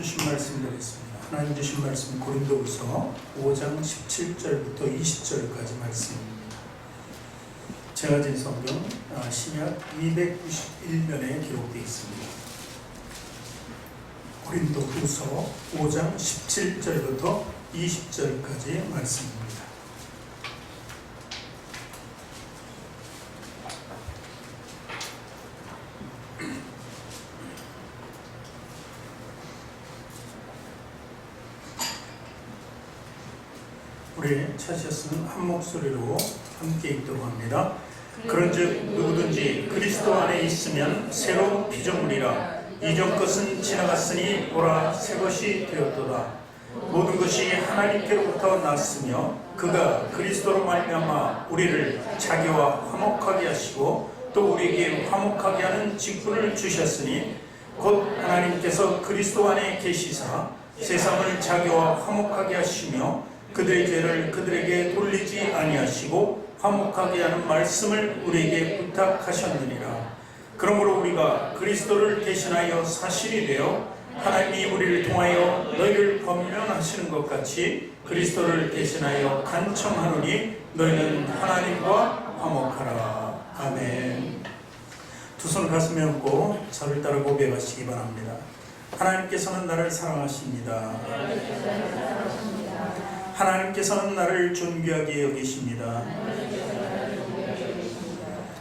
주신 말씀 드리겠습니다. 하나님 주신 말씀 고린도후서 5장 17절부터 20절까지 말씀입니다. 제가 진 성경 신약 291면에 기록되어 있습니다. 고린도후서 5장 17절부터 20절까지 말씀입니다. 우리 찾으셨으면 한 목소리로 함께 읽도록 합니다. 그런즉 누구든지 그리스도 안에 있으면 새로운 피조물이라. 이전 것은 지나갔으니 보라 새 것이 되었도다. 모든 것이 하나님께로부터 났으며 그가 그리스도로 말미암아 우리를 자기와 화목하게 하시고 또 우리에게 화목하게 하는 직분을 주셨으니 곧 하나님께서 그리스도 안에 계시사 세상을 자기와 화목하게 하시며 그들의 죄를 그들에게 돌리지 아니하시고 화목하게 하는 말씀을 우리에게 부탁하셨느니라. 그러므로 우리가 그리스도를 대신하여 사실이 되어 하나님이 우리를 통하여 너희를 권면하시는 것 같이 그리스도를 대신하여 간청하노니 너희는 하나님과 화목하라. 아멘. 두 손 가슴에 얹고 저를 따라 고백하시기 바랍니다. 하나님께서는 나를 사랑하십니다. 하나님께서는 나를 존귀하게 여기십니다.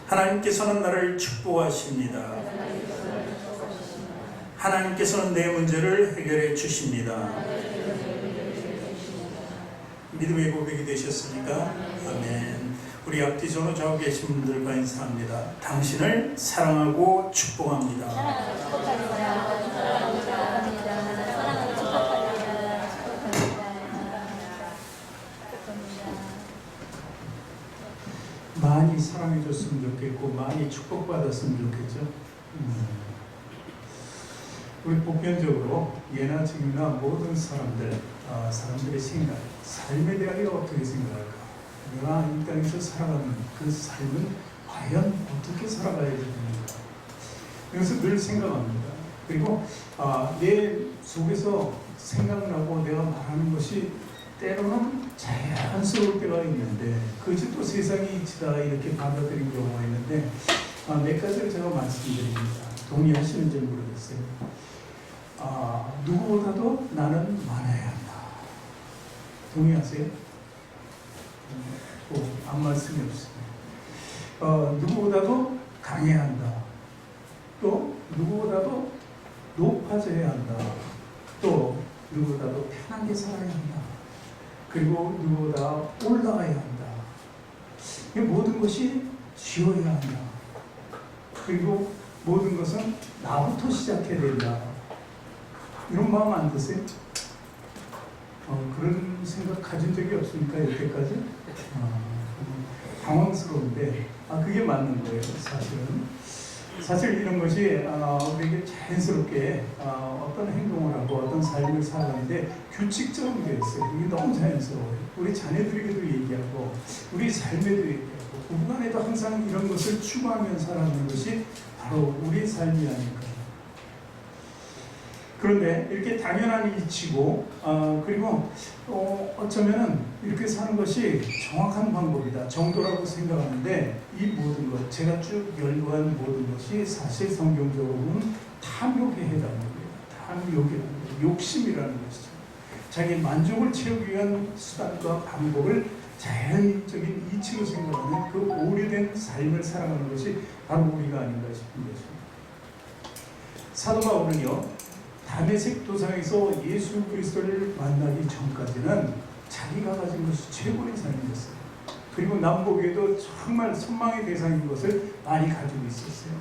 하나님께서는 나를 축복하십니다. 하나님께서는 내 문제를 해결해 주십니다. 믿음의 고백이 되셨습니까? 아멘. 우리 앞뒤 손을 좌우 계신 분들과 인사합니다. 당신을 사랑하고 축복합니다. 많이 사랑해줬으면 좋겠고 많이 축복받았으면 좋겠죠. 우리 보편적으로 예나 지금이나 모든 사람들의 생각, 삶에 대하여 어떻게 생각할까? 내가 이 땅에서 살아가는 그 삶은 과연 어떻게 살아가야 되는가? 그래서 늘 생각합니다. 그리고 내 속에서 생각나고 내가 말하는 것이 때로는 자연스러울 때가 있는데 그것이 또 세상이 이치다 이렇게 받아들인 경우가 있는데 몇 가지를 제가 말씀드립니다. 동의하시는지 모르겠어요. 누구보다도 나는 많아야 한다. 동의하세요? 아무 말씀이 없습니다. 누구보다도 강해야 한다. 또 누구보다도 높아져야 한다. 또 누구보다도 편하게 살아야 한다. 그리고 누구보다 올라가야 한다. 이 모든 것이 쉬워야 한다. 그리고 모든 것은 나부터 시작해야 된다. 이런 마음 안 드세요? 그런 생각 가진 적이 없습니까? 여태까지? 당황스러운데 그게 맞는 거예요. 사실 이런 것이 우리에게 자연스럽게 어떤 행동을 하고 어떤 삶을 살아가는데 규칙적으로 되어 있어요. 이게 너무 자연스러워요. 우리 자녀들에게도 얘기하고 우리 삶에도 얘기하고 부부간에도 항상 이런 것을 추구하며 살아가는 것이 바로 우리의 삶이 아닐까. 그런데 이렇게 당연한 이치고 그리고 어쩌면 이렇게 사는 것이 정확한 방법이다 정도라고 생각하는데 이 모든 것 제가 쭉 연구한 모든 것이 사실 성경적으로는 탐욕에 해당합니다. 탐욕이라는 것, 욕심이라는 것이죠. 자기 만족을 채우기 위한 수단과 방법을 자연적인 이치로 생각하는 그 오래된 삶을 살아가는 것이 바로 우리가 아닌가 싶은 것입니다. 사도 바울은요, 다메섹 도상에서 예수 그리스도를 만나기 전까지는 자기가 가진 것이 최고의 삶이었어요. 그리고 남보기에도 정말 선망의 대상인 것을 많이 가지고 있었어요.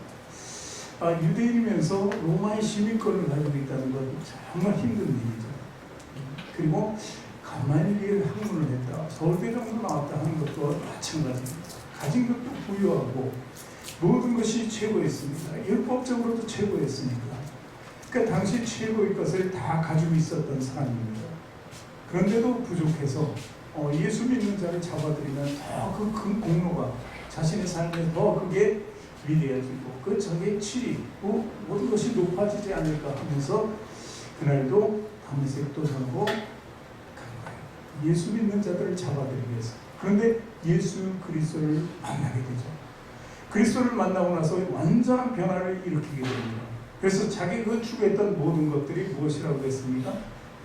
유대인이면서 로마의 시민권을 가지고 있다는 건 정말 힘든 일이죠. 그리고 가말리엘 학문을 했다, 서울대 정도 나왔다 하는 것도 마찬가지입니다. 가진 것도 부유하고 모든 것이 최고였습니다. 율법적으로도 최고였으니까. 그러니까 당시 최고의 것을 다 가지고 있었던 사람입니다. 그런데도 부족해서 예수 믿는 자를 잡아들이면 더 그 큰 공로가 자신의 삶에 더 그게 위대해지고 그 적의 질이 모든 것이 높아지지 않을까 하면서 그날도 다메섹 도상으로 간 거예요. 예수 믿는 자들을 잡아들이기 위해서. 그런데 예수 그리스도를 만나게 되죠. 그리스도를 만나고 나서 완전한 변화를 일으키게 됩니다. 그래서 자기 그 추구했던 모든 것들이 무엇이라고 했습니까?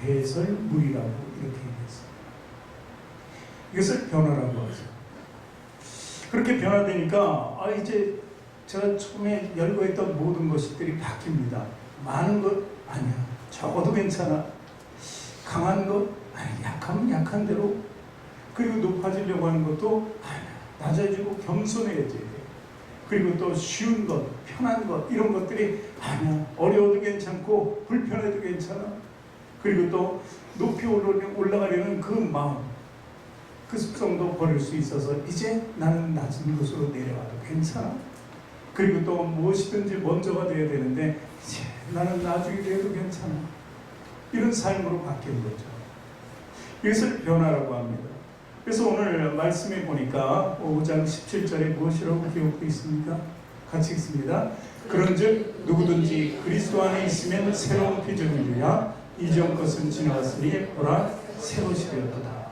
배설물이라고 이렇게 얘기했어요. 이것을 변화라고 하죠. 그렇게 변화되니까 이제 제가 처음에 열거했던 모든 것들이 바뀝니다. 많은 것 아니야. 적어도 괜찮아. 강한 것 아니, 약하면 약한 대로. 그리고 높아지려고 하는 것도 아니야. 낮아지고 겸손해야지. 그리고 또 쉬운 것, 편한 것 이런 것들이 아니야. 어려워도 괜찮고 불편해도 괜찮아. 그리고 또 높이 올라가려는 그 마음, 그 습성도 버릴 수 있어서 이제 나는 낮은 곳으로 내려와도 괜찮아. 그리고 또 무엇이든지 먼저가 되어야 되는데 이제 나는 나중에 돼도 괜찮아. 이런 삶으로 바뀌는 거죠. 이것을 변화라고 합니다. 그래서 오늘 말씀에 보니까 5장 17절에 무엇이라고 기록되어 있습니까? 같이 읽습니다. 그런즉 누구든지 그리스도 안에 있으면 새로운 피조물이야 이전 것은 지나갔으니 보라 새것이 되었도다.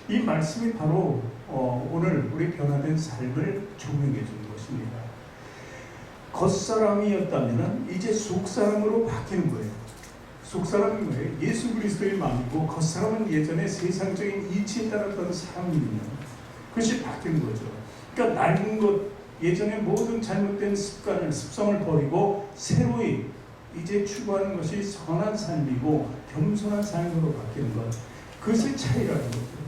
이 말씀이 바로 오늘 우리 변화된 삶을 조명해 주는 것입니다. 겉사람이었다면 이제 속사람으로 바뀌는 거예요. 속사람은 뭐예요? 예수 그리스도의 마음이고 겉사람은 예전에 세상적인 이치에 따랐던 사람이며 그것이 바뀌는 거죠. 그러니까 낡은 것, 예전에 모든 잘못된 습성을 버리고 새로이 이제 추구하는 것이 선한 삶이고 겸손한 삶으로 바뀌는 것. 그것의 차이라는 거죠.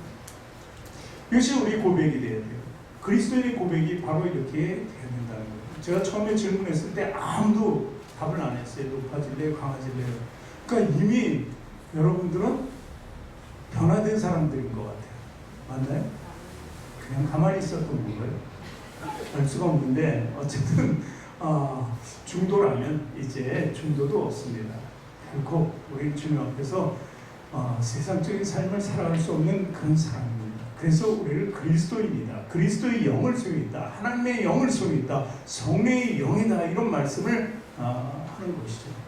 이것이 우리 고백이 돼야 돼요. 그리스도인의 고백이 바로 이렇게 되어야 된다는 거예요. 제가 처음에 질문했을 때 아무도 답을 안 했어요. 높아질래요? 강해질래요? 그러니까 이미 여러분들은 변화된 사람들인 것 같아요. 맞나요? 그냥 가만히 있었던 건가요? 알 수가 없는데 어쨌든 중도라면 이제 중도도 없습니다. 결코 우리 주님 앞에서 세상적인 삶을 살아갈 수 없는 그런 사람입니다. 그래서 우리를 그리스도입니다. 그리스도의 영을 소유했다. 하나님의 영을 소유했다. 성령의 영이다. 이런 말씀을 하는 것이죠.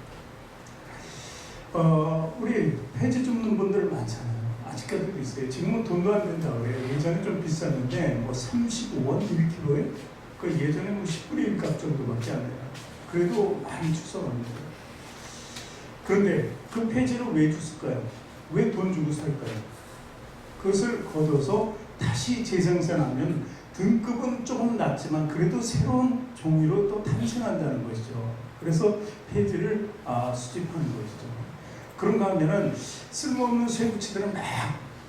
우리 폐지 줍는 분들 많잖아요. 아직까지도 있어요. 지금은 돈도 안 된다 그래요. 예전에 좀 비쌌는데 뭐 35원 1kg에 그 예전에 뭐 10분의 1값 정도밖에 안 돼요. 그래도 많이 주워갑니다. 그런데 그 폐지를 왜 줬을까요? 왜 돈 주고 살까요? 그것을 거둬서 다시 재생산하면 등급은 조금 낮지만 그래도 새로운 종류로 또 탄생한다는 것이죠. 그래서 폐지를 수집하는 것이죠. 그런가 하면은 쓸모없는 쇠붙이들은 막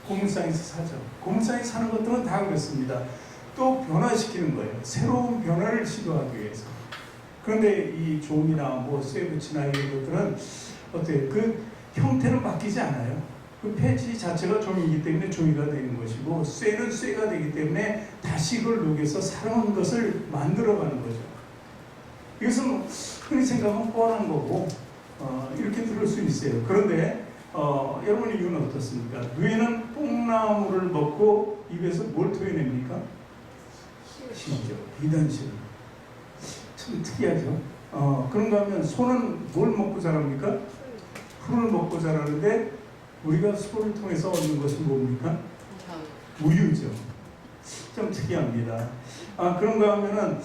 고물상에서 사죠. 고물상에 사는 것들은 다 그렇습니다. 또 변화시키는 거예요. 새로운 변화를 시도하기 위해서. 그런데 이 종이나 뭐 쇠붙이나 이런 것들은 어때요? 그 형태는 바뀌지 않아요. 그 폐지 자체가 종이기 때문에 종이가 되는 것이고 쇠는 쇠가 되기 때문에 다시 이걸 녹여서 새로운 것을 만들어가는 거죠. 이것은 흔히 생각하면 뻔한 거고 이렇게 들을 수 있어요. 그런데 여러분의 이유는 어떻습니까? 뇌는 뽕나무를 먹고 입에서 뭘 토해냅니까? 실이죠. 비단실. 참 특이하죠. 그런가 하면 소는 뭘 먹고 자랍니까? 풀을 먹고 자라는데 우리가 소를 통해서 얻는 것이 뭡니까? 우유죠. 좀 특이합니다. 그런가 하면은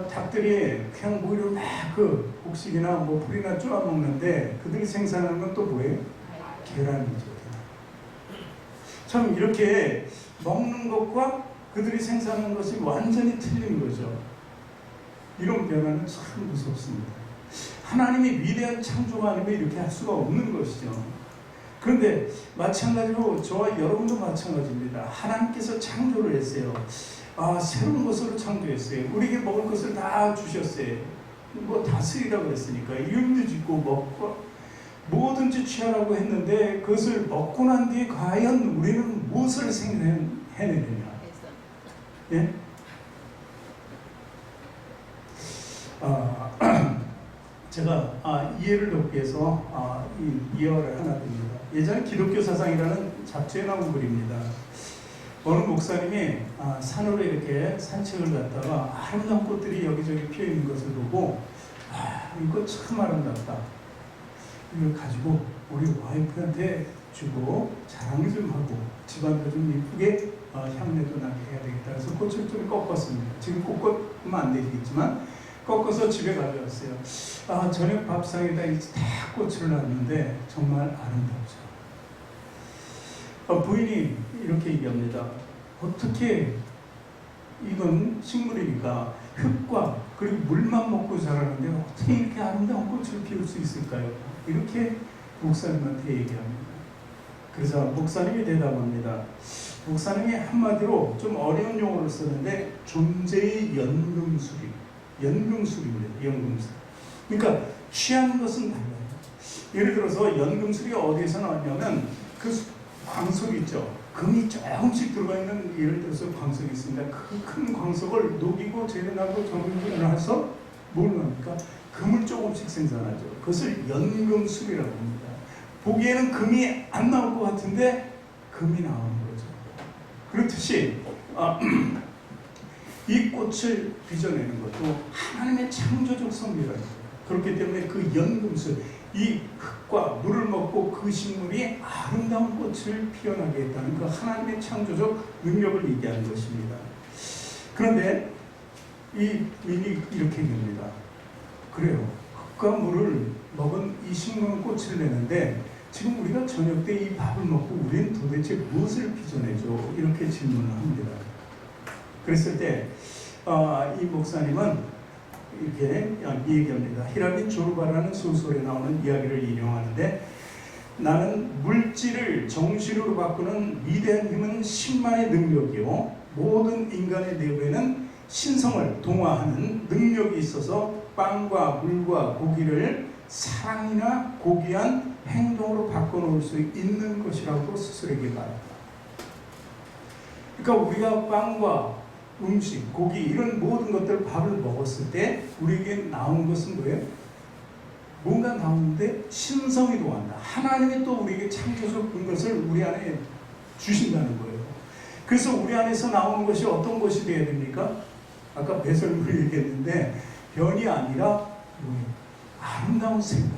닭들이 그냥 모이를 막 그 곡식이나 뭐 풀이나 쪼아 먹는데 그들이 생산하는 건 또 뭐예요? 계란이죠. 참 이렇게 먹는 것과 그들이 생산하는 것이 완전히 틀린 거죠. 이런 변화는 참 무섭습니다. 하나님이 위대한 창조가 아니면 이렇게 할 수가 없는 것이죠. 그런데 마찬가지로 저와 여러분도 마찬가지입니다. 하나님께서 창조를 했어요. 새로운 것으로 창조했어요. 우리에게 먹을 것을 다 주셨어요. 뭐 다스리라고 했으니까 이음도 짓고 먹고 뭐든지 취하라고 했는데 그것을 먹고 난 뒤에 과연 우리는 무엇을 해내느냐? 예? 제가 이해를 돕기 위해서 이 이어를 하나 드립니다. 예전에 기독교 사상이라는 잡지에 나온 글입니다. 어느 목사님이 산으로 이렇게 산책을 갔다가 아름다운 꽃들이 여기저기 피어 있는 것을 보고 이거 참 아름답다. 이걸 가지고 우리 와이프한테 주고 자랑 좀 하고 집안도 좀 이쁘게 향내도 나게 해야 되겠다. 그래서 꽃을 좀 꺾었습니다. 지금 꺾으면 안 되겠지만 꺾어서 집에 가져왔어요. 저녁 밥상에다 다 꽃을 놨는데 정말 아름답죠. 부인이 이렇게 얘기합니다. 어떻게 이건 식물이니까 흙과 그리고 물만 먹고 자라는데 어떻게 이렇게 아름다운 꽃을 피울 수 있을까요? 이렇게 목사님한테 얘기합니다. 그래서 목사님이 대답합니다. 목사님이 한마디로 좀 어려운 용어를 쓰는데 존재의 연금술입니다. 연금술. 그러니까 취하는 것은 달라요. 예를 들어서 연금술이 어디에서 나왔냐면 그 광석 있죠. 금이 조금씩 들어가 있는 예를 들어서 광석이 있습니다. 그 큰 광석을 녹이고 재련하고 정리를 해서 뭘 합니까? 금을 조금씩 생산하죠. 그것을 연금술이라고 합니다. 보기에는 금이 안 나올 것 같은데 금이 나오는 거죠. 그렇듯이 이 꽃을 빚어내는 것도 하나님의 창조적 섭리라는 거예요. 그렇기 때문에 그 연금술, 이 흙과 물을 먹고 그 식물이 아름다운 꽃을 피어나게 했다는 그 하나님의 창조적 능력을 얘기하는 것입니다. 그런데 이 부인이 이렇게 얘기합니다. 그래요. 흙과 물을 먹은 이 식물은 꽃을 내는데 지금 우리가 저녁 때 이 밥을 먹고 우리는 도대체 무엇을 빚어내죠? 이렇게 질문을 합니다. 그랬을 때 이 목사님은 이렇게 얘기합니다. 히라빈 조르바라는 소설에 나오는 이야기를 인용하는데 나는 물질을 정신으로 바꾸는 위대한 힘은 신만의 능력이요 모든 인간의 내부에는 신성을 동화하는 능력이 있어서 빵과 물과 고기를 사랑이나 고귀한 행동으로 바꿔놓을 수 있는 것이라고 스스로에게 말합니다. 그러니까 우리가 빵과 음식, 고기 이런 모든 것들 밥을 먹었을 때 우리에게 나온 것은 뭐예요? 뭔가 나오는데 신성이 동한다. 하나님이 또 우리에게 창조적 것을 우리 안에 주신다는 거예요. 그래서 우리 안에서 나오는 것이 어떤 것이 되어야 됩니까? 아까 배설물을 얘기했는데 변이 아니라 뭐예요? 아름다운 생각,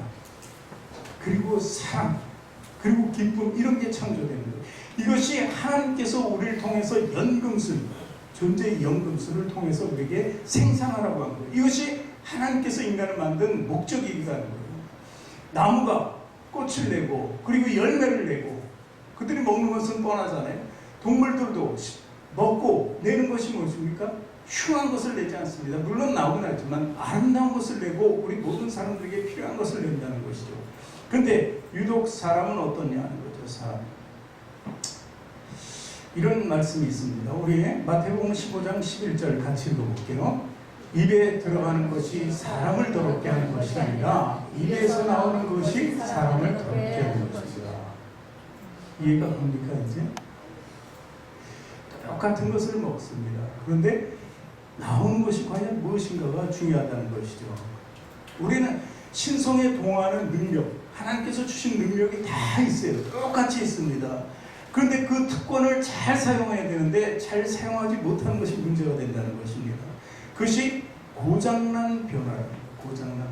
그리고 사랑, 그리고 기쁨 이런 게 창조되는 거예요. 이것이 하나님께서 우리를 통해서 연금술, 존재의 연금술을 통해서 우리에게 생산하라고 한 거예요. 이것이 하나님께서 인간을 만든 목적이기도 하는 거예요. 나무가 꽃을 내고 그리고 열매를 내고 그들이 먹는 것은 뻔하잖아요. 동물들도 먹고 내는 것이 무엇입니까? 흉한 것을 내지 않습니다. 물론 나오긴 하지만 아름다운 것을 내고 우리 모든 사람들에게 필요한 것을 낸다는 것이죠. 그런데 유독 사람은 어떠냐 하는 거죠. 사람. 이런 말씀이 있습니다. 우리 마태복음 15장 11절 같이 읽어볼게요. 입에 들어가는 것이 사람을 더럽게 하는 것이 아니라 입에서 나오는 것이 사람을 더럽게 하는 것이다. 이해가 갑니까 이제? 똑같은 것을 먹습니다. 그런데 나오는 것이 과연 무엇인가가 중요하다는 것이죠. 우리는 신성에 동하는 능력, 하나님께서 주신 능력이 다 있어요. 똑같이 있습니다. 그런데 그 특권을 잘 사용해야 되는데 잘 사용하지 못하는 것이 문제가 된다는 것입니다. 그것이 고장난 변화입니다. 고장난 변화.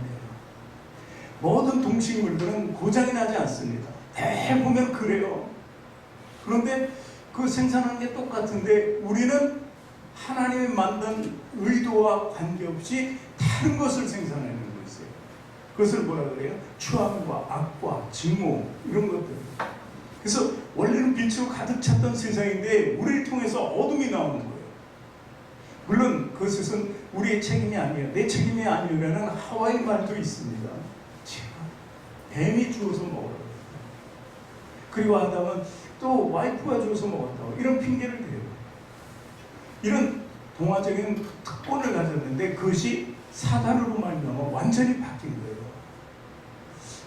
모든 동식물들은 고장이 나지 않습니다. 대부분 그래요. 그런데 그 생산하는 게 똑같은데 우리는 하나님이 만든 의도와 관계없이 다른 것을 생산하는 거였어요. 그것을 뭐라 그래요? 추함과 악과 증오 이런 것들. 그래서 원래는 빛으로 가득 찼던 세상인데 우리를 통해서 어둠이 나오는 거예요. 물론 그것은 우리의 책임이 아니에요. 내 책임이 아니라는 하와의 말도 있습니다. 뱀이 주워서 먹으라고. 그리고 아담은 또 와이프가 주워서 먹었다고 이런 핑계를 대요. 이런 동화적인 특권을 가졌는데 그것이 사단으로 말미암아 완전히 바뀐 거예요.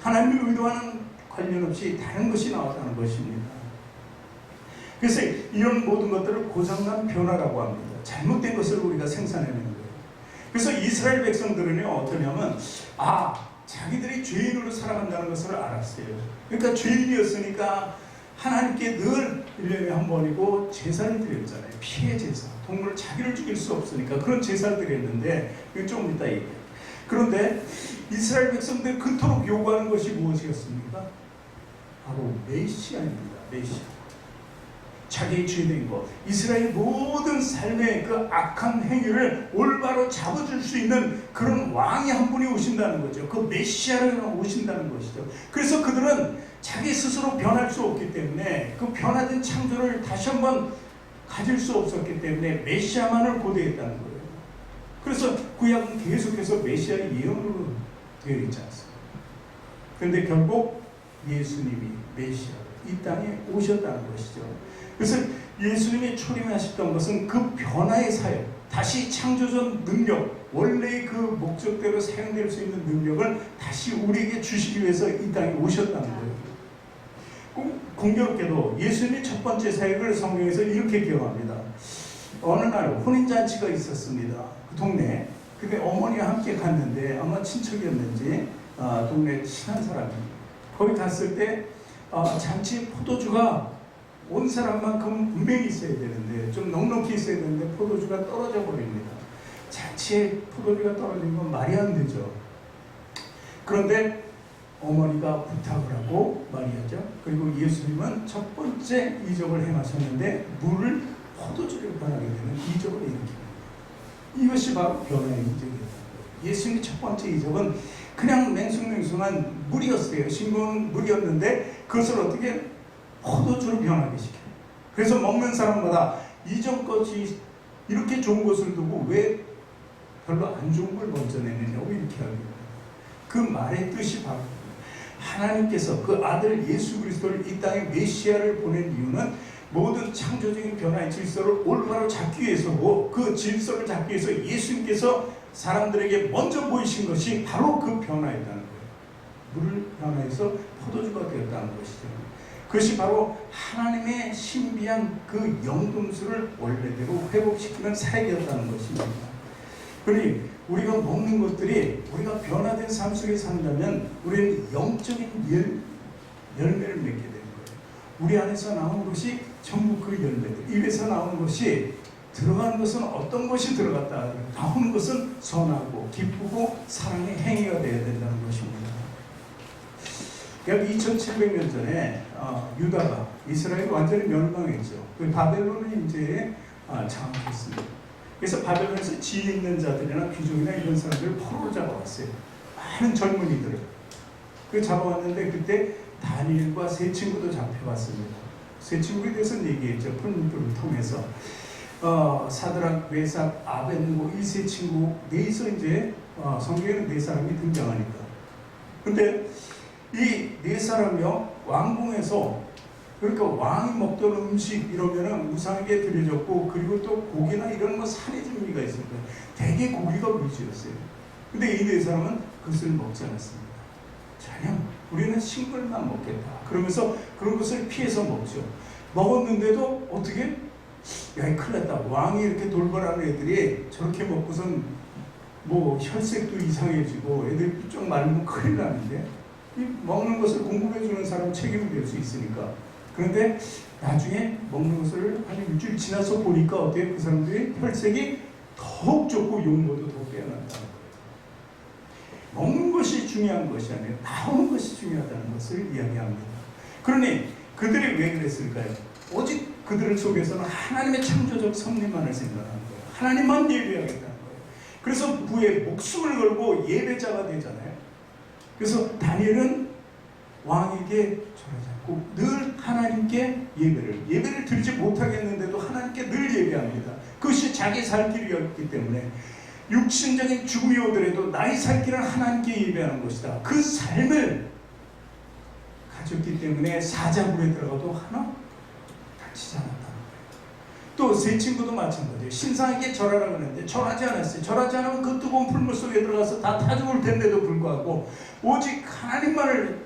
하나님이 의도하는 관련 없이 다른 것이 나왔다는 것입니다. 그래서 이런 모든 것들을 고장난 변화라고 합니다. 잘못된 것을 우리가 생산해내는 거예요. 그래서 이스라엘 백성들은 어떠냐면 자기들이 죄인으로 살아간다는 것을 알았어요. 그러니까 죄인이었으니까 하나님께 늘 1년에 한 번이고 제사를 드렸잖아요. 피해 제사. 동물 자기를 죽일 수 없으니까 그런 제사를 드렸는데 이건 조금 이따 얘기해요. 그런데 이스라엘 백성들 그토록 요구하는 것이 무엇이었습니까? 바로 메시아입니다. 메시아. 자기의 죄된 것, 이스라엘 모든 삶의 그 악한 행위를 올바로 잡아줄 수 있는 그런 왕이 한 분이 오신다는 거죠. 그 메시아를 오신다는 것이죠. 그래서 그들은 자기 스스로 변할 수 없기 때문에 그 변화된 창조를 다시 한번 가질 수 없었기 때문에 메시아만을 고대했다는 거예요. 그래서 구약은 계속해서 메시아의 예언으로 되어 있지 않습니까? 그런데 결국 예수님이 메시아로 이 땅에 오셨다는 것이죠. 그래서 예수님이 초림하셨던 것은 그 변화의 사역, 다시 창조적 능력, 원래의 그 목적대로 사용될 수 있는 능력을 다시 우리에게 주시기 위해서 이 땅에 오셨다는 거예요. 공교롭게도 예수님의 첫 번째 사역을 성경에서 이렇게 기억합니다. 어느 날 혼인잔치가 있었습니다. 그 동네에. 근데 어머니와 함께 갔는데 아마 친척이었는지 동네 친한 사람이 거기 갔을 때 잔치에 포도주가 온 사람만큼 분명히 있어야 되는데 좀 넉넉히 있어야 되는데 포도주가 떨어져 버립니다. 잔치에 포도주가 떨어지는 건 말이 안 되죠. 그런데 어머니가 부탁을 하고 말이었죠. 그리고 예수님은 첫 번째 이적을 행하셨는데 물을 포도주로 변하게 되는 이적을 일으킵니다. 이것이 바로 변화의 이적이었다. 예수님의 첫 번째 이적은 그냥 맹숭맹숭한 물이었어요. 싱거운 물이었는데 그것을 어떻게 포도주로 변하게 시켜요. 그래서 먹는 사람마다 이전까지 이렇게 좋은 것을 두고 왜 별로 안 좋은 걸 먼저 내느냐고 이렇게 하게 돼요. 그 말의 뜻이 바로 하나님께서 그 아들 예수 그리스도를 이 땅에 메시아를 보낸 이유는 모든 창조적인 변화의 질서를 올바로 잡기 위해서고, 그 질서를 잡기 위해서 예수님께서 사람들에게 먼저 보이신 것이 바로 그 변화였다는 거예요. 물을 변화해서 포도주가 되었다는 것이죠. 그것이 바로 하나님의 신비한 그 영동수를 원래대로 회복시키는 사역이었다는 것입니다. 그러니 우리가 먹는 것들이 우리가 변화된 삶 속에 산다면 우리는 영적인 열매를 맺게 되는 거예요. 우리 안에서 나오는 것이 전부 그 열매들, 입에서 나오는 것이, 들어가는 것은 어떤 것이 들어갔다, 나오는 것은 선하고 기쁘고 사랑의 행위가 되어야 된다는 것입니다. 약 2700년 전에 유다가, 이스라엘이 완전히 멸망했죠. 그 바벨론이 이제 장악했습니다. 그래서 바벨론에서 지혜 있는 자들이나 귀족이나 이런 사람들을 포로로 잡아왔어요. 많은 젊은이들을. 그 잡아왔는데 그때 다니엘과 세 친구도 잡혀왔습니다. 세 친구에 대해서는 얘기했죠. 풀문불을 통해서. 사드락, 메삭, 아벳느고 이 세 친구 넷이서 이제 성경에는 네 사람이 등장하니까. 근데 이 네 사람이요, 왕궁에서, 그러니까 왕이 먹던 음식 이러면은 우상에게 드려졌고, 그리고 또 고기나 이런 거 산의 진미가 있을 거예요. 대개 고기가 위주였어요. 근데 이 네 사람은 그것을 먹지 않았습니다. 전혀 우리는 싱글만 먹겠다 그러면서 그런 것을 피해서 먹죠. 먹었는데도 어떻게? 야, 큰일 났다. 왕이 이렇게 돌벌하는 애들이 저렇게 먹고선 뭐 혈색도 이상해지고 애들 삐쩍 말리면 큰일 나는데, 이 먹는 것을 공급해주는 사람 책임이 될 수 있으니까. 그런데 나중에 먹는 것을 한 일주일 지나서 보니까 어때요? 그 사람들이 혈색이 더욱 좋고 용모도 더 빼어난다는 거예요. 먹는 것이 중요한 것이 아니라 나오는 것이 중요하다는 것을 이야기합니다. 그러니 그들이 왜 그랬을까요? 오직 그들 속에서는 하나님의 창조적 섭리만을 생각하는 거예요. 하나님만 예배하겠다는 거예요. 그래서 부에 목숨을 걸고 예배자가 되잖아요. 그래서 다니엘은 왕에게 절하지 않고 늘 하나님께 예배를 드리지 못하겠는데도 하나님께 늘 예배합니다. 그것이 자기 살 길이었기 때문에 육신적인 죽음이 오더라도 나의 살 길은 하나님께 예배하는 것이다. 그 삶을 가졌기 때문에 사자굴에 들어가도 하나 다치지 않았다는 거예요. 또 세 친구도 마찬가지예요. 신상에게 절하라고 하는데 절하지 않았어요. 절하지 않으면 그 뜨거운 풀물 속에 들어가서 다 타 죽을 텐데도 불구하고 오직 하나님만을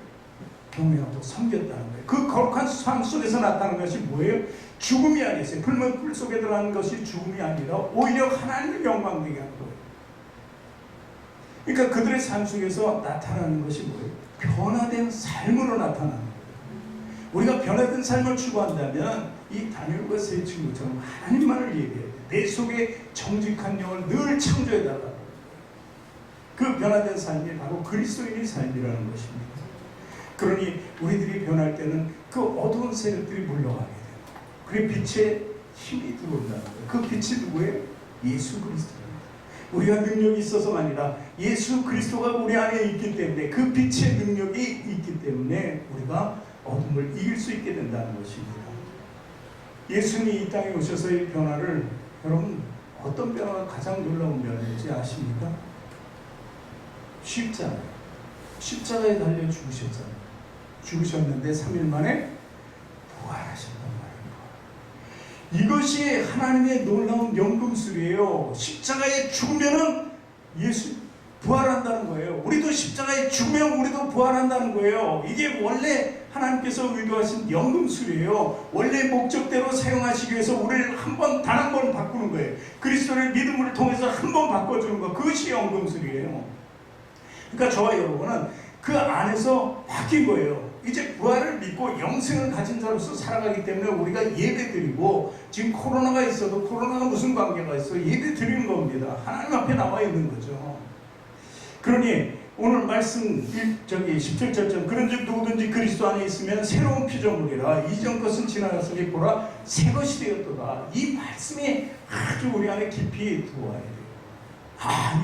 경외하고 섬겼다는 거예요. 그 거룩한 삶 속에서 나타나는 것이 뭐예요? 죽음이 아니었어요. 풀 속에 들어가는 것이 죽음이 아니라 오히려 하나님을 영광되게 하는 거예요. 그러니까 그들의 삶 속에서 나타나는 것이 뭐예요? 변화된 삶으로 나타나는 거예요. 우리가 변화된 삶을 추구한다면 이 다니엘과 세 친구처럼 하나님만을 예배해야 돼. 내 속에 정직한 영을 늘 창조해달라고. 그 변화된 삶이 바로 그리스도인의 삶이라는 것입니다. 그러니 우리들이 변할 때는 그 어두운 세력들이 물러가게 돼요. 그리고 빛의 힘이 들어온다는 거예요. 그 빛이 누구예요? 예수 그리스도입니다. 우리가 능력이 있어서가 아니라 예수 그리스도가 우리 안에 있기 때문에, 그 빛의 능력이 있기 때문에 우리가 어둠을 이길 수 있게 된다는 것입니다. 예수님이 이 땅에 오셔서의 변화를, 여러분 어떤 변화가 가장 놀라운 변화인지 아십니까? 십자가에 달려 죽으셨잖아요. 죽으셨는데 3일 만에 부활하셨단 말입니다. 이것이 하나님의 놀라운 연금술이에요. 십자가에 죽으면은 예수 부활한다는 거예요. 우리도 십자가에 죽으면 우리도 부활한다는 거예요. 이게 원래 하나님께서 의도하신 연금술이에요. 원래 목적대로 사용하시기 위해서 우리를 단 한 번 바꾸는 거예요. 그리스도를 믿음을 통해서 한 번 바꿔주는 거, 그것이 연금술이에요. 그러니까 저와 여러분은 그 안에서 바뀐 거예요. 이제 부활을 믿고 영생을 가진 자로서 살아가기 때문에 우리가 예배드리고, 지금 코로나가 있어도 코로나가 무슨 관계가 있어? 예배드리는 겁니다. 하나님 앞에 나와 있는 거죠. 그러니 오늘 말씀 17절처럼 그런즉 누구든지 그리스도 안에 있으면 새로운 피조물이라 이전 것은 지나갔으니 보라 새 것이 되었도다. 이 말씀이 아주 우리 안에 깊이 들어와야 돼요.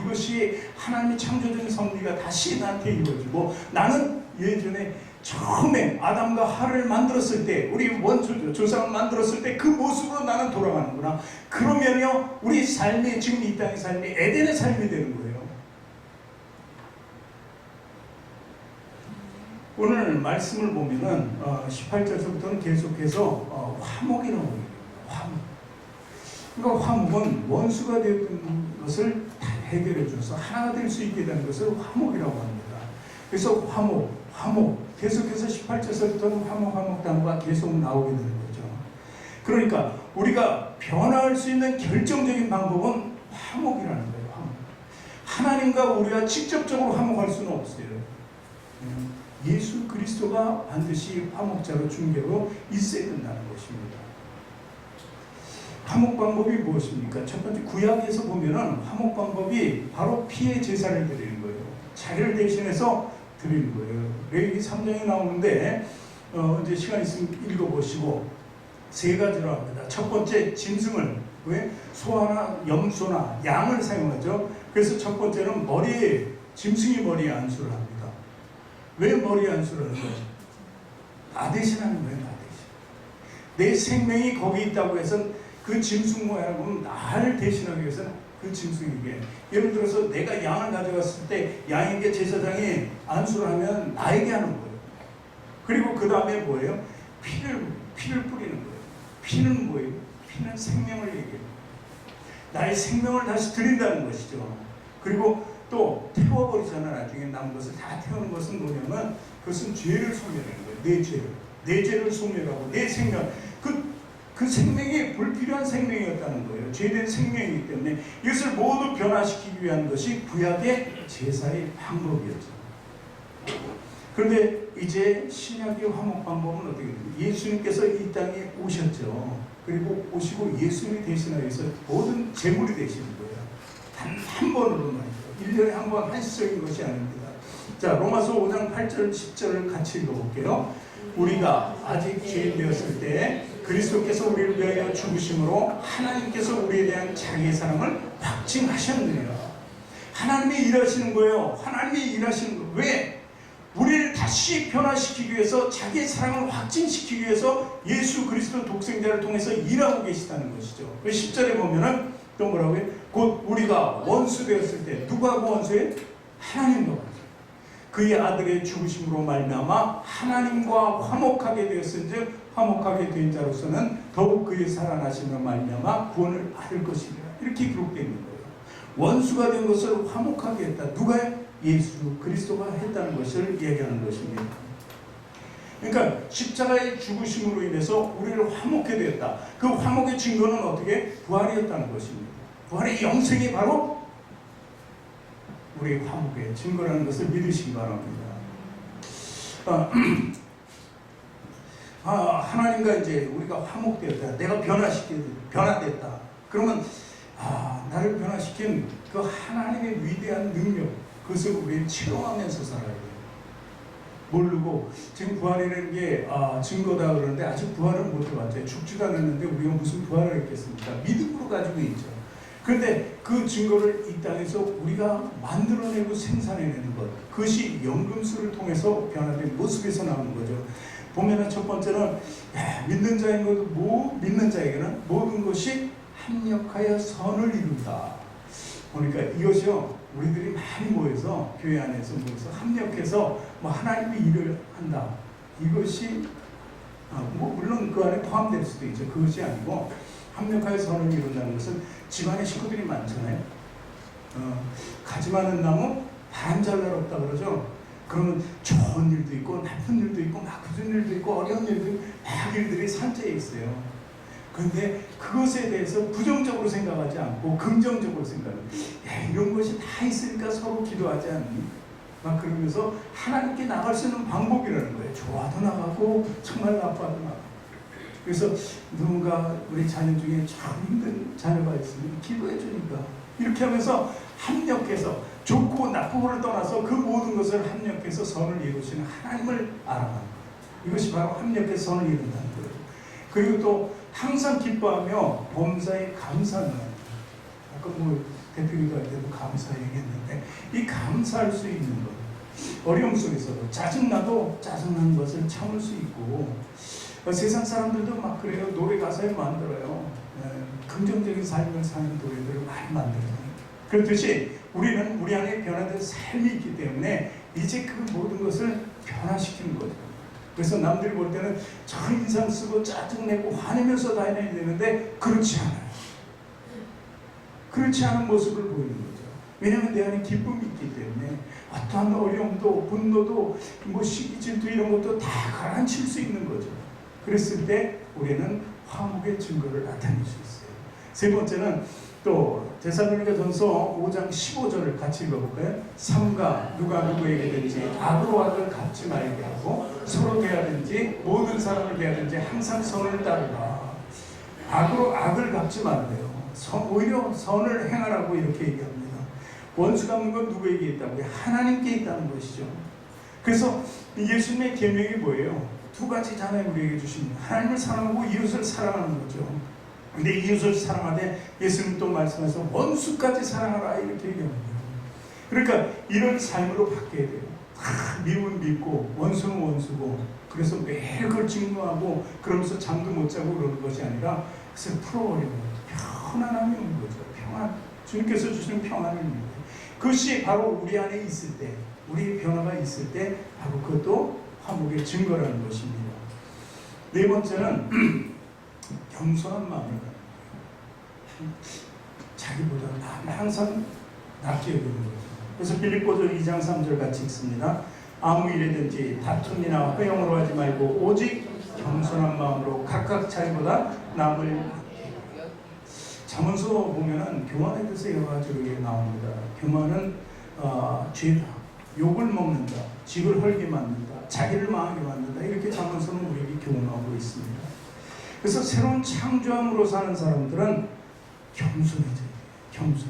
이것이 하나님의 창조적인 섭리가 다시 나한테 이루어지고, 나는 예전에 처음에 아담과 하와를 만들었을 때, 우리 원수 조상을 만들었을 때 그 모습으로 나는 돌아가는구나. 그러면요 우리 삶이, 지금 이 땅의 삶이 에덴의 삶이 되는 거예요. 오늘 말씀을 보면은 18절부터는 계속해서 화목이라고 얘기해요. 화목. 그러니까 화목은 원수가 되었던 것을 다 해결해 줘서 하나가 될 수 있게 되는 것을 화목이라고 합니다. 그래서 화목 계속해서 18절부터는 화목 단어가 계속 나오게 되는 거죠. 그러니까 우리가 변화할 수 있는 결정적인 방법은 화목이라는 거예요. 화목. 하나님과 우리가 직접적으로 화목할 수는 없어요. 예수 그리스도가 반드시 화목자로 중개로 있어야 된다는 것입니다. 화목 방법이 무엇입니까? 첫 번째, 구약에서 보면은 화목 방법이 바로 피의 제사를 드리는 거예요. 자기를 대신해서 드리는 거예요. 레위기 3장에 나오는데 이제 시간 있으면 읽어보시고, 세 가지로 합니다. 첫 번째, 짐승을, 왜? 소나 염소나 양을 사용하죠. 그래서 첫 번째는 짐승이 머리에 안수를 합니다. 왜 머리에 안수를 하는 거예요? 나 대신하는 거예요. 나 대신. 내 생명이 거기 있다고 해서 그 짐승 모양은 나를 대신하기 위해서는 그 짐승에게, 예를 들어서 내가 양을 가져갔을 때 양에게 제사장이 안수를 하면 나에게 하는 거예요. 그리고 그 다음에 뭐예요? 피를 뿌리는 거예요. 피는 뭐예요? 피는 생명을 얘기해요. 나의 생명을 다시 드린다는 것이죠. 그리고 또 태워버리잖아. 나중에 남은 것을 다 태우는 것은 뭐냐면, 그것은 죄를 소멸하는 거예요. 내 죄를 소멸하고 내 생명, 그 생명이 불필요한 생명이었다는 거예요. 죄된 생명이기 때문에 이것을 모두 변화시키기 위한 것이 구약의 제사의 방법이었죠. 그런데 이제 신약의 화목 방법은 어떻게 돼요? 예수님께서 이 땅에 오셨죠. 그리고 오시고 예수님이 대신하기 위해서 모든 제물이 되시는 거예요. 단 한 번으로 말이죠. 1년에 한 번 한시적인 것이 아닙니다. 자, 로마서 5장 8절 10절을 같이 읽어볼게요. 우리가 아직 죄인 되었을 때 그리스도께서 우리를 위하여 죽으심으로 하나님께서 우리에 대한 자기의 사랑을 확증하셨느니라. 하나님이 일하시는 거예요. 하나님이 일하시는 거예요. 왜? 우리를 다시 변화시키기 위해서, 자기의 사랑을 확증시키기 위해서 예수 그리스도 독생자를 통해서 일하고 계시다는 것이죠. 10절에 보면은 또 뭐라고 해요? 곧 우리가 원수 되었을 때, 누구하고 원수예요? 하나님과 원수. 그의 아들의 죽으심으로 말미암아 하나님과 화목하게 되었은즉 화목하게 된 자로서는 더욱 그의 살아나심으로 말미암아 구원을 받을 것이니라. 이렇게 기록되어 있는 거예요. 원수가 된 것을 화목하게 했다. 누가요? 예수 그리스도가 했다는 것을 얘기하는 것입니다. 그러니까 십자가의 죽으심으로 인해서 우리를 화목하게 되었다. 그 화목의 증거는 어떻게? 부활이었다는 것입니다. 부활의 영생이 바로 우리 화목의 증거라는 것을 믿으시기 바랍니다. 하나님과 이제 우리가 화목되었다. 내가 변화됐다. 그러면 나를 변화시킨 그 하나님의 위대한 능력, 그것을 우리는 체험하면서 살아야 돼요. 모르고 지금 부활이라는 게 증거다 그러는데 아직 부활을 못 해봤죠. 죽지도 않았는데 우리가 무슨 부활을 했겠습니까? 믿음으로 가지고 있죠. 그런데 그 증거를 이 땅에서 우리가 만들어내고 생산해내는 것, 그것이 연금술을 통해서 변화된 모습에서 나오는 거죠. 보면은 첫 번째는 믿는 자인 것도 믿는 자에게는 모든 것이 합력하여 선을 이룬다. 보니까 이것이요, 우리들이 많이 모여서 교회 안에서 모여서 합력해서 하나님의 일을 한다. 이것이 물론 그 안에 포함될 수도 있죠. 그것이 아니고 합력하여 선을 이룬다는 것은 집안에 식구들이 많잖아요. 가지 많은 나무 반 잘날 없다 그러죠. 그러면 좋은 일도 있고 나쁜 일도 있고 막 굳은 일도 있고 어려운 일도 있고 막 일들이 산재에 있어요. 그런데 그것에 대해서 부정적으로 생각하지 않고 긍정적으로 생각해요. 이런 것이 다 있으니까 서로 기도하지 않니? 막 그러면서 하나님께 나갈 수 있는 방법이라는 거예요. 좋아도 나가고 정말 나빠도 나가고. 그래서 누군가 우리 자녀 중에 참 힘든 자녀가 있으면 기도해 주니까 이렇게 하면서 합력해서 좋고 나쁘고를 떠나서 그 모든 것을 합력해서 선을 이루시는 하나님을 알아가는 거예요. 이것이 바로 합력해서 선을 이룬다는 거예요. 그리고 또 항상 기뻐하며 범사에 감사하는 거예요. 아까 대표기도 할 때도 감사 얘기했는데 이 감사할 수 있는 것, 어려움 속에서도 짜증나도 짜증난 것을 참을 수 있고, 세상 사람들도 막 그래요. 노래 가사에 만들어요. 긍정적인 삶을 사는 노래들을 많이 만들어요. 그렇듯이 우리는 우리 안에 변화된 삶이 있기 때문에 이제 그 모든 것을 변화시키는 거죠. 그래서 남들이 볼 때는 저 인상 쓰고 짜증내고 화내면서 다녀야 되는데 그렇지 않아요. 그렇지 않은 모습을 보이는 거죠. 왜냐하면 내 안에 기쁨이 있기 때문에 어떠한 어려움도 분노도 시기 질투 이런 것도 다 가라앉힐 수 있는 거죠. 그랬을 때 우리는 화목의 증거를 나타낼 수 있어요. 세 번째는 또 데살로니가전서 5장 15절을 같이 읽어볼까요? 삼가 누가 누구에게든지 악으로 악을 갚지 말게 하고 서로 대하든지 모든 사람을 대하든지 항상 선을 따르라. 악으로 악을 갚지 말래요. 오히려 선을 행하라고 이렇게 얘기합니다. 원수 갚는 건 누구에게 있다고요? 하나님께 있다는 것이죠. 그래서 예수님의 계명이 뭐예요? 두 가지 자네 우리에게 주십니다. 하나님을 사랑하고 이웃을 사랑하는 거죠. 근데 이웃을 사랑하되 예수님 또 말씀하셔서 원수까지 사랑하라 이렇게 얘기합니다. 그러니까 이런 삶으로 바뀌어야 돼요. 미움은 밉고 원수는 원수고, 그래서 매일 그걸 증오하고 그러면서 잠도 못 자고 그러는 것이 아니라 그래서 풀어버리는 거죠. 편안함이 오는 거죠. 평안. 주님께서 주시는 평안입니다. 그것이 바로 우리 안에 있을 때, 우리의 변화가 있을 때 바로 그것도 화목의 증거라는 것입니다. 네 번째는 겸손한 마음을 갖는 거예요. 자기보다 항상 낮게 여기는 거죠. 그래서 빌립보서 2장 3절 같이 읽습니다. 아무 일이든지 다툼이나 허영으로 하지 말고 오직 겸손한 마음으로 각각 자기보다 남을. 잠언서 보면은 교만에 대해서 여러 가지로 나옵니다. 교만은 죄다, 욕을 먹는다, 집을 헐게 만든다, 자기를 망하게 만든다, 이렇게 잠언서는 우리에게 교훈하고 있습니다. 그래서 새로운 창조함으로 사는 사람들은 겸손해져야 돼요. 겸손.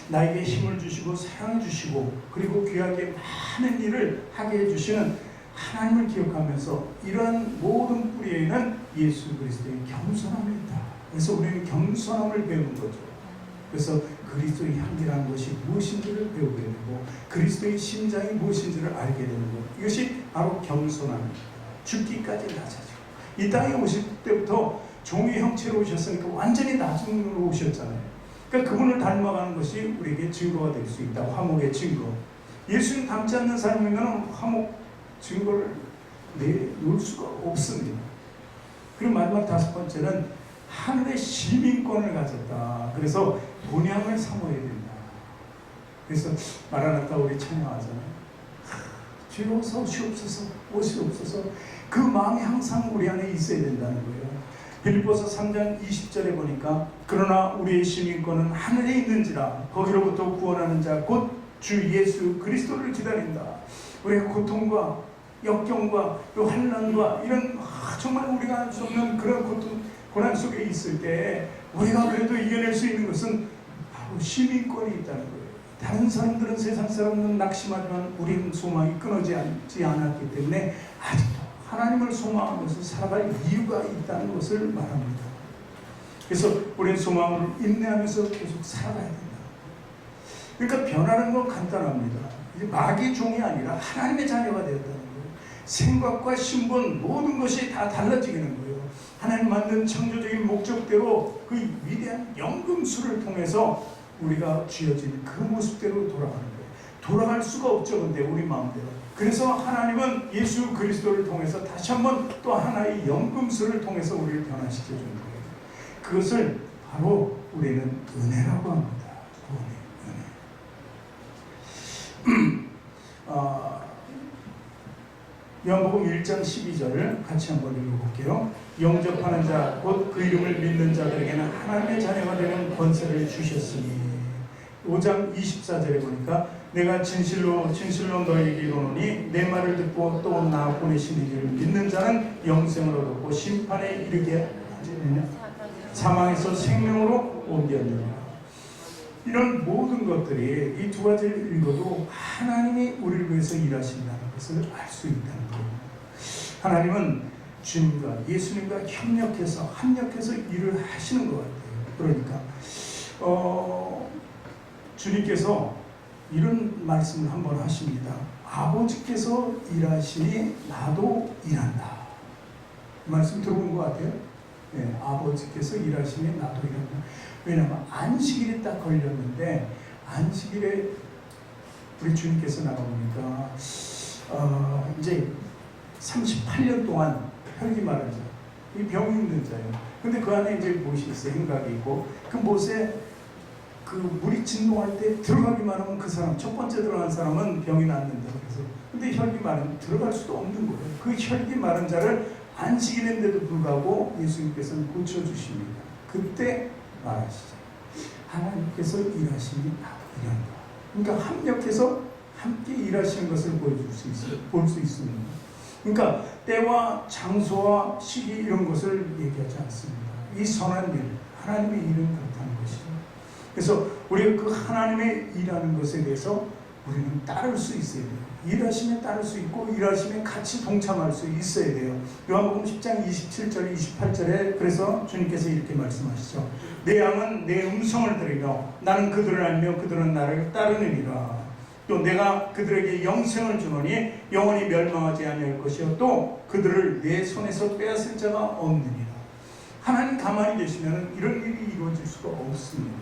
나에게 힘을 주시고 사랑해 주시고 그리고 귀하게 많은 일을 하게 해주시는 하나님을 기억하면서 이러한 모든 뿌리에는 예수 그리스도의 겸손함이 있다. 그래서 우리는 겸손함을 배우는 거죠. 그래서 그리스도의 향기라는 것이 무엇인지를 배우게 되고 그리스도의 심장이 무엇인지를 알게 되는 것. 이것이 바로 겸손함입니다. 죽기까지 낮아지고 이 땅에 오실 때부터 종의 형체로 오셨으니까 완전히 낮은 눈으로 오셨잖아요. 그러니까 그분을 닮아가는 것이 우리에게 증거가 될 수 있다. 화목의 증거. 예수님 닮지 않는 사람이면 화목 증거를 내놓을 수가 없습니다. 그리고 마지막 다섯 번째는 하늘의 시민권을 가졌다. 그래서 본향을 삼아야 된다. 그래서 마라나타 우리 찬양하잖아요. 주여 오시옵소서, 오시옵소서. 그 마음이 항상 우리 안에 있어야 된다는 거예요. 빌립보서 3장 20절에 보니까 그러나 우리의 시민권은 하늘에 있는지라 거기로부터 구원하는 자 곧 주 예수 그리스도를 기다린다. 우리의 고통과 역경과 또 환난과 이런 정말 우리가 할 수 없는 그런 고통 고난 속에 있을 때 우리가 그래도 이겨낼 수 있는 것은 바로 시민권이 있다는 거예요. 다른 사람들은, 세상 사람들은 낙심하지만 우리는 소망이 끊어지지 않았기 때문에 아직도 하나님을 소망하면서 살아갈 이유가 있다는 것을 말합니다. 그래서 우리는 소망을 인내하면서 계속 살아가야 된다. 그러니까 변하는 건 간단합니다. 이제 마귀의 종이 아니라 하나님의 자녀가 되었다는 거예요. 생각과 신분 모든 것이 다 달라지는 거예요. 하나님 만든 창조적인 목적대로 그 위대한 연금술을 통해서 우리가 쥐어진 그 모습대로 돌아가는 거예요. 돌아갈 수가 없죠. 근데 우리 마음대로. 그래서 하나님은 예수 그리스도를 통해서 다시 한번 또 하나의 연금술을 통해서 우리를 변화시켜 주는 거예요. 그것을 바로 우리는 은혜라고 합니다. 은혜. 요한복음 1장 12절을 같이 한번 읽어볼게요. 영접하는 자, 곧 그 이름을 믿는 자들에게는 하나님의 자녀가 되는 권세를 주셨으니. 5장 24절에 보니까 내가 진실로 너희에게 이르노니 내 말을 듣고 또 나 보내신 이를 믿는 자는 영생을 얻고 심판에 이르게 하지 사망에서 생명으로 옮겼느니라. 이런 모든 것들이 이 두 가지를 읽어도 하나님이 우리를 위해서 일하신다는 것을 알 수 있다는 거예요. 하나님은 주님과 예수님과 합력해서 일을 하시는 것 같아요. 그러니까 주님께서 이런 말씀을 한번 하십니다. 아버지께서 일하시니 나도 일한다. 이 말씀 들어본 것 같아요. 네, 아버지께서 일하시니 나도 일한다. 왜냐하면 안식일에 딱 걸렸는데, 안식일에 우리 주님께서 나가보니까 이제 38년 동안 혈기 마른 자, 이 병이 있는 자예요. 근데 그 안에 이제 못이 있어요. 행각이 있고, 그 못에 그 물이 진동할 때 들어가기만 하면 그 사람, 첫 번째 들어간 사람은 병이 낫는다 그래서. 근데 혈기 마른, 들어갈 수도 없는 거예요. 그 혈기 마른 자를 안식일인데도 불구하고 예수님께서는 고쳐주십니다. 그때 말하시죠. 하나님께서 일하시니 나도 일한다. 그러니까 합력해서 함께 일하시는 것을 볼 수 있습니다. 그러니까 때와 장소와 시기 이런 것을 얘기하지 않습니다. 이 선한 일, 하나님의 일은 그렇다는 것이죠. 그래서 우리가 그 하나님의 일하는 것에 대해서 우리는 따를 수 있어야 돼요. 일하심에 따를 수 있고 일하심에 같이 동참할 수 있어야 돼요. 요한복음 10장 27절 28절에 그래서 주님께서 이렇게 말씀하시죠. 내 양은 내 음성을 들으며 나는 그들을 알며 그들은 나를 따르느니라. 또 내가 그들에게 영생을 주노니 영원히 멸망하지 아니할 것이요 또 그들을 내 손에서 빼앗을 자가 없느니라. 하나님 가만히 계시면 이런 일이 이루어질 수가 없습니다.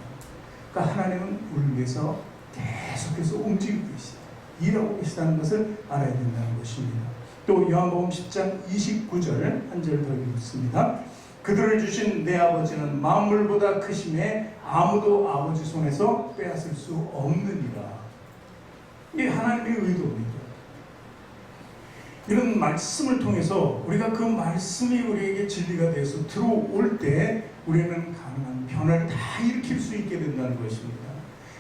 그러니까 하나님은 우리를 위해서 계속해서 움직이고 계시다. 일하고 계시다는 것을 알아야 된다는 것입니다. 또 요한복음 10장 29절 한 절 더 읽습니다. 그들을 주신 내 아버지는 만물보다 크심에 아무도 아버지 손에서 빼앗을 수 없느니라. 이게 하나님의 의도입니다. 이런 말씀을 통해서 우리가 그 말씀이 우리에게 진리가 되어서 들어올 때 우리는 가능한 변화를 다 일으킬 수 있게 된다는 것입니다.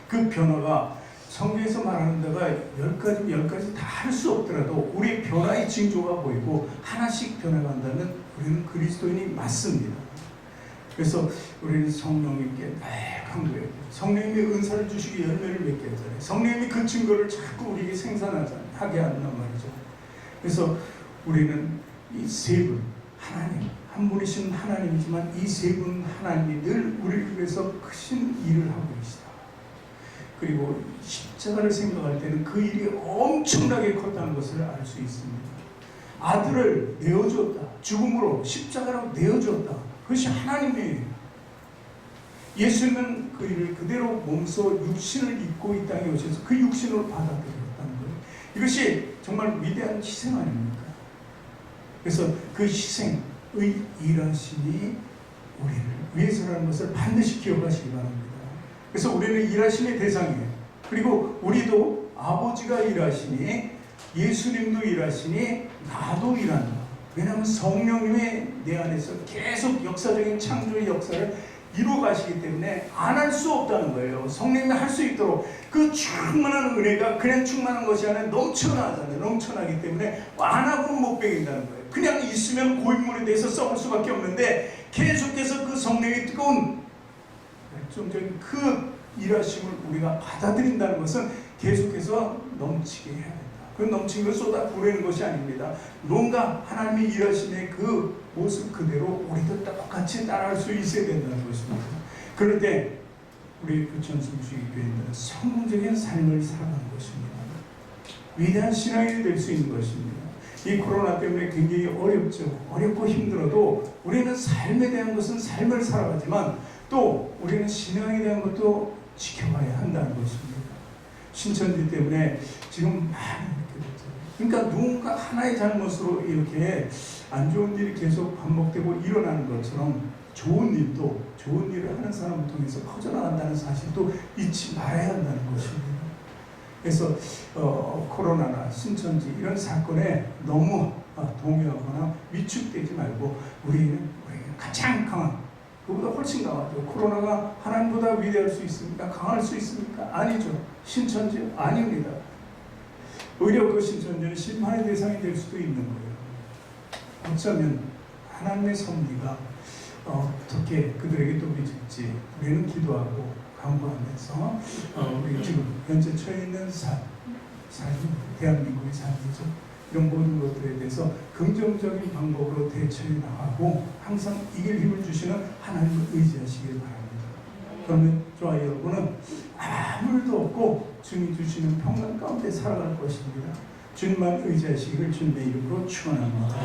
그 변화가 성경에서 말하는 데가 10가지 다 할 수 없더라도 우리의 변화의 징조가 보이고 하나씩 변해간다면 우리는 그리스도인이 맞습니다. 그래서 우리는 성령님께 늘 강조해야 돼요. 성령님이 은사를 주시기 열매를 맺게 하잖아요. 성령님이 그 증거를 자꾸 우리에게 생산하게 한단 말이죠. 그래서 우리는 이 세 분, 하나님, 한 분이신 하나님이지만 이 세 분 하나님이 늘 우리를 위해서 크신 일을 하고 계시다. 그리고 십자가를 생각할 때는 그 일이 엄청나게 컸다는 것을 알 수 있습니다. 아들을 내어주었다. 죽음으로 십자가로 내어주었다. 그것이 하나님이에요. 예수님은 그 일을 그대로 몸소 육신을 입고 이 땅에 오셔서 그 육신으로 받아들였다는 거예요. 이것이 정말 위대한 희생 아닙니까? 그래서 그 희생의 일하심이 우리를 위해서라는 것을 반드시 기억하시기 바랍니다. 그래서 우리는 일하심의 대상이에요. 그리고 우리도 아버지가 일하시니 예수님도 일하시니 나도 일한다. 왜냐하면 성령님의 내 안에서 계속 역사적인 창조의 역사를 이루어 가시기 때문에 안 할 수 없다는 거예요. 성령님이 할 수 있도록 그 충만한 은혜가 그냥 충만한 것이 아니라 넘쳐나잖아요. 넘쳐나기 때문에 안 하고는 못 배긴다는 거예요. 그냥 있으면 고인물이 돼서 썩을 수밖에 없는데 계속해서 그 성령의 뜨거운 열정적인 그 일하심을 우리가 받아들인다는 것은 계속해서 넘치게 해야 된다. 그 넘치는 걸 쏟아 부으는 것이 아닙니다. 뭔가 하나님의 일하심의 그 모습 그대로 우리도 똑같이 따라할 수 있어야 된다는 것입니다. 그럴 때 우리 부천성수기 교회는 성공적인 삶을 살아가는 것입니다. 위대한 신앙이 될 수 있는 것입니다. 이 코로나 때문에 굉장히 어렵죠. 어렵고 힘들어도 우리는 삶에 대한 것은 삶을 살아가지만 또 우리는 신앙에 대한 것도 지켜봐야 한다는 것입니다. 신천지 때문에 지금 많이 이렇게 됐죠. 그러니까 누군가 하나의 잘못으로 이렇게 안 좋은 일이 계속 반복되고 일어나는 것처럼 좋은 일을 하는 사람을 통해서 퍼져나간다는 사실도 잊지 말아야 한다는 것입니다. 그래서 코로나나 신천지 이런 사건에 너무 동요하거나 위축되지 말고 우리는 가장 강한, 그보다 훨씬 강하죠. 코로나가 하나님보다 위대할 수 있습니까? 강할 수 있습니까? 아니죠. 신천지 아닙니다. 오히려 그 신천지는 심판의 대상이 될 수도 있는 거예요. 어쩌면 하나님의 섭리가 어떻게 그들에게 도움이 줄지 우리는 기도하고 강구하면서 우리 지금 현재 처해 있는 삶, 대한민국의 삶이죠. 이런 모든 것들에 대해서 긍정적인 방법으로 대처해 나가고 항상 이길 힘을 주시는 하나님을 의지하시길 바랍니다. 그러면 저와 여러분은 아무 일도 없고 주님이 주시는 평강 가운데 살아갈 것입니다. 주님만 의지하시기를 주님의 이름으로 축원합니다.